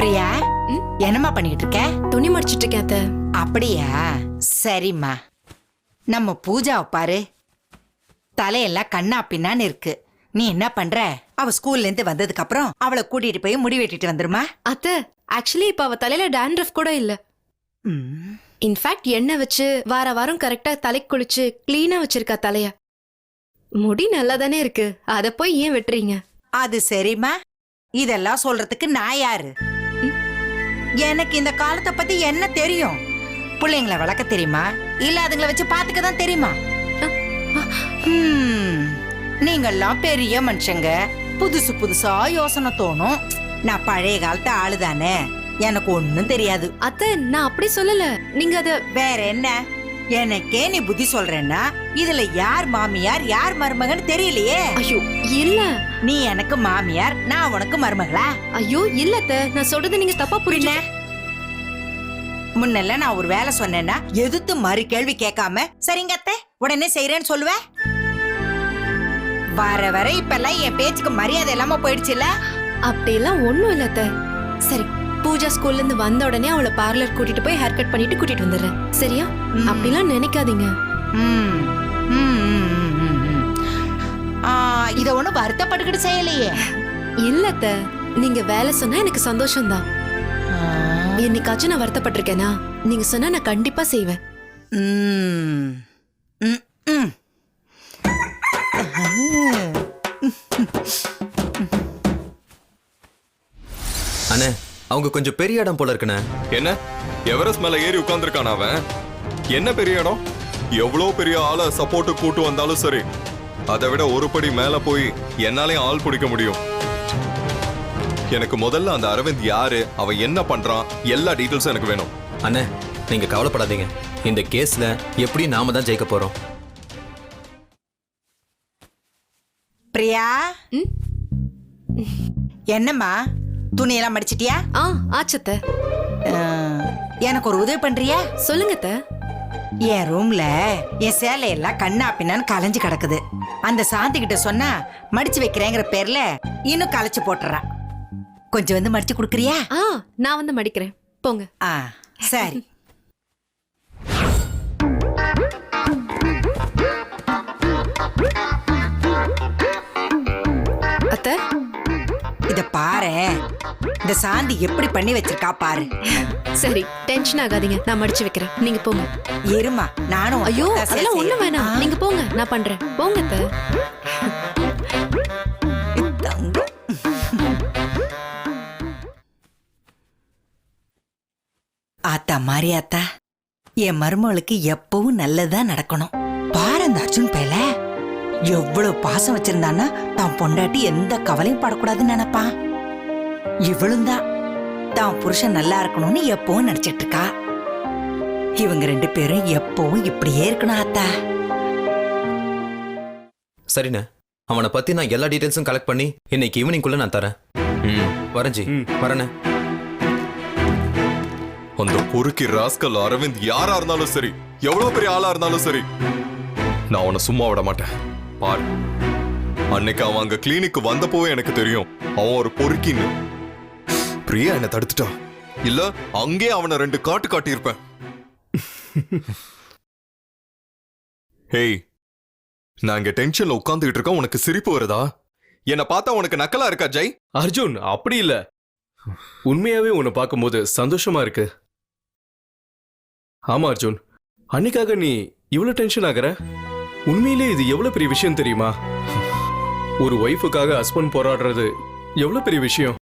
பிரியா, என்னம்மா பண்ணிட்டு இருக்க? துணி மடிச்சிட்டு இருக்கேன் அத்தை. அப்படியா, சரிம்மா. நம்ம பூஜாவை பாரு, தலையெல்லாம் கண்ணா பின்னான்னு இருக்கு. நீ என்ன பண்ற? அவ ஸ்கூல்ல இருந்து வந்ததுக்கு அப்புறம் அவளை கூட்டிட்டு போய் முடி வெட்டிட்டு வந்துருமா. அத்தை, ஆக்சுவலி இப்ப அவ தலையில டாண்ட்ரஃப் கூட இல்ல. இன்ஃபேக்ட் எண்ணெய் வச்சு வார வாரம் கரெக்டா தலைக்கு குளிச்சு கிளீனா வச்சிருக்கா தலைய. முடி நல்லா தானே இருக்கு, அத போய் ஏன் வெட்டுறீங்க? அது சரிம்மா, இதெல்லாம் சொல்றதுக்கு நான் யாரு? எனக்கு இந்த காலத்தை பத்தி என்ன தெரியும்? பிள்ளைங்களை வளர்க்க தெரியுமா, இல்ல அதுங்களை வச்சு பாத்துக்க தான் தெரியுமா? நீங்கெல்லாம் பெரிய மனுஷங்க, புதுசு புதுசா யோசனை தோணும். நான் பழைய காலத்து ஆளுதானே, எனக்கு ஒண்ணும் தெரியாது. அத்தை, நான் அப்படி சொல்லல. நீங்க அத வேற என்ன? எனக்கே நீ புத்தி சொல்றேன்னா இதுல யார் மாமியார் யார் மருமகன்னு தெரியலையே. ஐயோ இல்ல, நீ எனக்கு மாமியார், நான் உனக்கு மருமகளா? ஐயோ இல்ல அத்தை, நான் சொல்றது நீங்க தப்பா புரியல. முன்னெல்லாம் நான் ஒரு வேலை சொன்னேன்னா எதிர்த்து மறு கேள்வி கேட்காம சரிங்க அத்தை உடனே செய்யறேன்னு சொல்லுவேன். வர வர இப்பெல்லாம் என் பேச்சுக்கு மரியாதை இல்லாம போயிடுச்சுல. அப்படியெல்லாம் ஒண்ணும் இல்ல அத்தை. சரி, பூஜா ஸ்கூல்ல இருந்து வந்த உடனே அவளை பார்லர் கூட்டிட்டு போய் ஹேர் கட் பண்ணிட்டு கூட்டிட்டு வந்துடுறேன், சரியா? அப்படிலாம் நினைக்காதீங்க. இத ஒண்ணு வருத்தப்பட்டுக்கிட்டு செய்யலையே. இல்ல அத்தை, நீங்க வேலை சொன்னா எனக்கு சந்தோஷம்தான். என்னைக்காச்சும் நான் வருத்தப்பட்டிருக்கேனா? நீங்க சொன்னா நான் கண்டிப்பா செய்வேன். அண்ணே, அவங்க கொஞ்சம் பெரிய இடம் போல இருக்குண்ணே. என்ன எவரெஸ்ட் மேல ஏறி உட்கார்ந்துருக்கான் அவன்? என்ன பெரிய இடம்? எவ்வளவு பெரிய ஆளை சப்போர்ட்டு கூட்டு வந்தாலும் சரி, அதை விட ஒரு படி மேல போய் என்னாலையும் ஆள் பிடிக்க முடியும். எனக்கு முதல்ல அந்த அரவிந்த் யாரு, அவன் என்ன பண்றான், எல்லா டீட்டெயில்ஸும் எனக்கு வேணும். அண்ணே, நீங்க கவலைப்படாதீங்க, இந்த கேஸ்ல எப்படி நாம தான் ஜெயிக்க போறோம். பிரியா, என்னம்மா துணியெல்லாம் மடிச்சிட்டியா? ஆச்சத்த. எனக்கு ஒரு உதவி பண்றியா? சொல்லுங்க அத்தை. என் ரூம்ல என் சேலையெல்லாம் கண்ணா பின்னான்னு கலைஞ்சு கிடக்குது. அந்த சாந்தி கிட்ட சொன்னா மடிச்சு வைக்கிறேங்கிற பேர்ல இன்னும் கலைச்சு போட்டுறா. கொஞ்சம் வந்து மடிச்சு கொடுக்குறியா? நான் வந்து மடிக்கிறேன், போங்க. சரி. அத்தை, இத பாரு, இந்த சாந்தி எப்படி பண்ணி வச்சிருக்கா பாரு. சரி, டென்ஷன் ஆகாதீங்க, நான் மடிச்சு வைக்கிறேன், நீங்க போங்க. இருமா, நானும். ஐயோ அதெல்லாம் ஒண்ணு வேணாம், நீங்க போங்க, நான் பண்றேன், போங்க அத்தை. ஆத்தா மாரியாத்தா, என் மருமகளுக்கு எப்பவும் நல்லதுதான் நடக்கணும். பாரு அந்த அர்ஜுன் பேல எவ்வளவு பாசம் வச்சிருந்தான்னா தான் பொண்டாட்டி எந்த கவலையும் படக்கூடாதுன்னு நினைப்பான். இவளும் தான் தான் புருஷன் நல்லா இருக்கணும்னு எப்பவும் நினைச்சிட்டு இருக்கா. இவங்க ரெண்டு பேரும் எப்பவும் இப்படியே இருக்கணும் ஆத்தா. சரிண்ணே, அவனை பத்தி நான் எல்லா டீடைல்ஸும் கலெக்ட் பண்ணி இன்னைக்கு ஈவினிங்குள்ள நான் தரேன். வரஞ்சி வரேண்ணே. அந்த பொறுக்கி ராஸ்கல் அரவிந்த் யாரா இருந்தாலும் சரி, எவ்வளவு பெரிய ஆளா இருந்தாலும் சரி, நான் அவனை சும்மா விட மாட்டேன். பாரு, அன்னைக்கு அவன் அங்க கிளினிக்கு வந்தப்போவே எனக்கு தெரியும் அவன் ஒரு பொறுக்கின்னு. பிரியா என்ன தடுத்துட்டா, இல்ல அங்கே அவனை 2 காட்டு காட்டியிருப்பேன். ஹேய், நான் இங்க டென்ஷன்ல உட்கார்ந்துகிட்டு இருக்கேன், உனக்கு சிரிப்பு வருதா? என்ன பார்த்தா உனக்கு நக்கலா இருக்கா ஜெய்? அர்ஜுன், அப்படி இல்ல, உண்மையாவே உன்னை பார்க்கும்போது சந்தோஷமா இருக்கு. ஆமா அர்ஜுன், அன்னைக்காக நீ இவ்வளவு டென்ஷன் ஆகுற? உண்மையிலே இது எவ்வளவு பெரிய விஷயம் தெரியுமா? ஒரு ஒய்ஃபுக்காக ஹஸ்பண்ட் போராடுறது எவ்வளவு பெரிய விஷயம்.